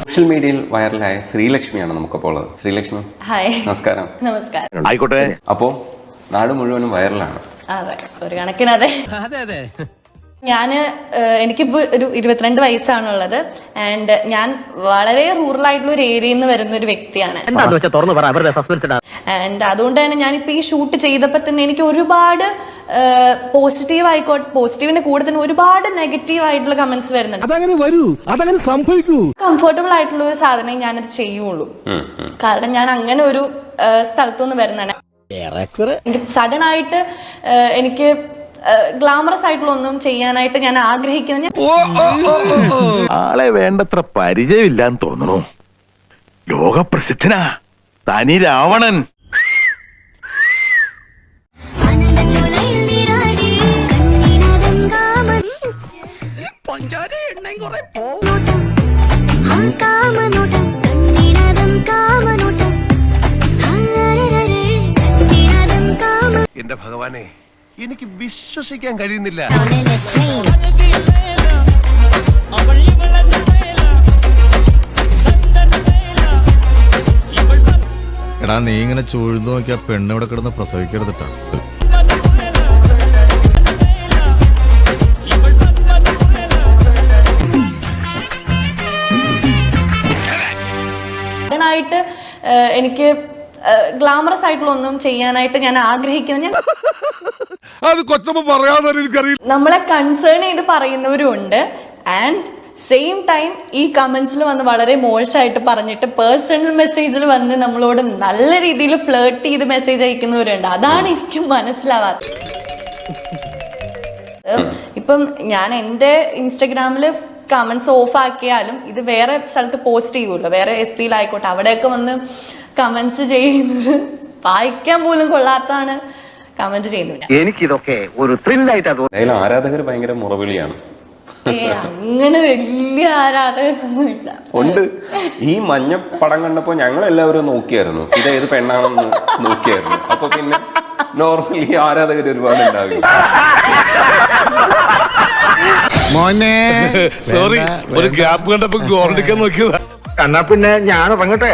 Social മീഡിയയിൽ വൈറലായ ശ്രീലക്ഷ്മിയാണ് നമുക്കപ്പോൾ ഉള്ളത്. ശ്രീലക്ഷ്മി, ഹായ്. നമസ്കാരം. നമസ്കാരം. ആയിക്കോട്ടെ. അപ്പോ നാട് മുഴുവനും വൈറലാണ്. അതെ, ഒരു കണക്കിന് അതെ. എനിക്കിപ്പോ ഒരു 22 വയസ്സാണുള്ളത്. ആൻഡ് ഞാൻ വളരെ റൂറൽ ആയിട്ടുള്ള ഒരു ഏരിയയിൽ നിന്ന് വരുന്ന ഒരു വ്യക്തിയാണ്. ആൻഡ് അതുകൊണ്ട് തന്നെ ഞാനിപ്പോ ഈ ഷൂട്ട് ചെയ്തപ്പോ തന്നെ എനിക്ക് ഒരുപാട് പോസിറ്റീവ് ആയിക്കോട്ടെ, പോസിറ്റീവിന്റെ കൂടെ തന്നെ ഒരുപാട് നെഗറ്റീവ് ആയിട്ടുള്ള കമന്റ്സ് വരുന്നുണ്ട്. കംഫർട്ടബിൾ ആയിട്ടുള്ള ഒരു സാധനം ഞാനത് ചെയ്യുള്ളൂ. കാരണം ഞാൻ അങ്ങനെ ഒരു സ്ഥലത്തുനിന്ന് വരുന്നതാണ്. എനിക്ക് സഡൻ ആയിട്ട് എനിക്ക് ഗ്ലാമറസ് ആയിട്ടുള്ള ഒന്നും ചെയ്യാനായിട്ട് ഞാൻ ആഗ്രഹിക്കുന്ന ആളെ വേണ്ടത്ര പരിചയമില്ലാന്ന് തോന്നുന്നു. ലോകപ്രസിദ്ധനാ തനി രാവണൻ. എന്റെ ഭഗവാനെ, എനിക്ക് വിശ്വസിക്കാൻ കഴിയുന്നില്ല. എടാ, നീ ഇങ്ങനെ ചൂഴ്ന്നു നോക്കിയാ പെണ്ണിവിടെ കിടന്ന് പ്രസവിക്കരുതിട്ടാ. ായിട്ട് എനിക്ക് ഗ്ലാമറസ് ആയിട്ടുള്ള ഒന്നും ചെയ്യാനായിട്ട് ഞാൻ ആഗ്രഹിക്കുന്ന നമ്മളെ കൺസേൺ ചെയ്ത് പറയുന്നവരും ഉണ്ട്. ആൻഡ് സെയിം ടൈം ഈ കമന്റ്സിൽ വന്ന് വളരെ മോശമായിട്ട് പറഞ്ഞിട്ട് പേഴ്സണൽ മെസ്സേജിൽ വന്ന് നമ്മളോട് നല്ല രീതിയിൽ ഫ്ലേർട്ട് ചെയ്ത് മെസ്സേജ് അയക്കുന്നവരുണ്ട്. അതാണ് എനിക്ക് മനസ്സിലാവാത്തത്. ഇപ്പം ഞാൻ എൻ്റെ ഇൻസ്റ്റഗ്രാമിൽ കമന്റ്സ് ഓഫ് ആക്കിയാലും ഇത് വേറെ സ്ഥലത്ത് പോസ്റ്റ് ചെയ്യുമല്ലോ, വേറെ FB-യിലായിക്കോട്ടെ, അവിടെയൊക്കെ വന്ന് കമന്റ്സ് ചെയ്യുന്നത് വായിക്കാൻ പോലും കൊള്ളാത്താണ് കമന്റ് ചെയ്യുന്നത്. എനിക്കിതൊക്കെ ഒരു ത്രില്ലായിട്ട് എന്തായാലും ആരാധകർ ഭയങ്കര മുറവിളിയാണ്. അങ്ങനെ വലിയ ആരാധകരൊന്നുമില്ല. ഉണ്ട്. ഈ മഞ്ഞ പടം കണ്ടപ്പോ ഞങ്ങൾ എല്ലാവരും നോക്കിയായിരുന്നു, ഇത് ഏത് പെണ്ണാണെന്ന് നോക്കിയായിരുന്നു. അപ്പൊ പിന്നെ നോർമലി ആരാധകർ ഒരുപാട് ഉണ്ടാവില്ല. മോനെ സോറി, ഒരു ഗ്യാപ്പ് കണ്ടപ്പോ ഗോൾഡിക്കാൻ നോക്കിയതാ. എന്നാ പിന്നെ ഞാൻ ഇറങ്ങട്ടെ.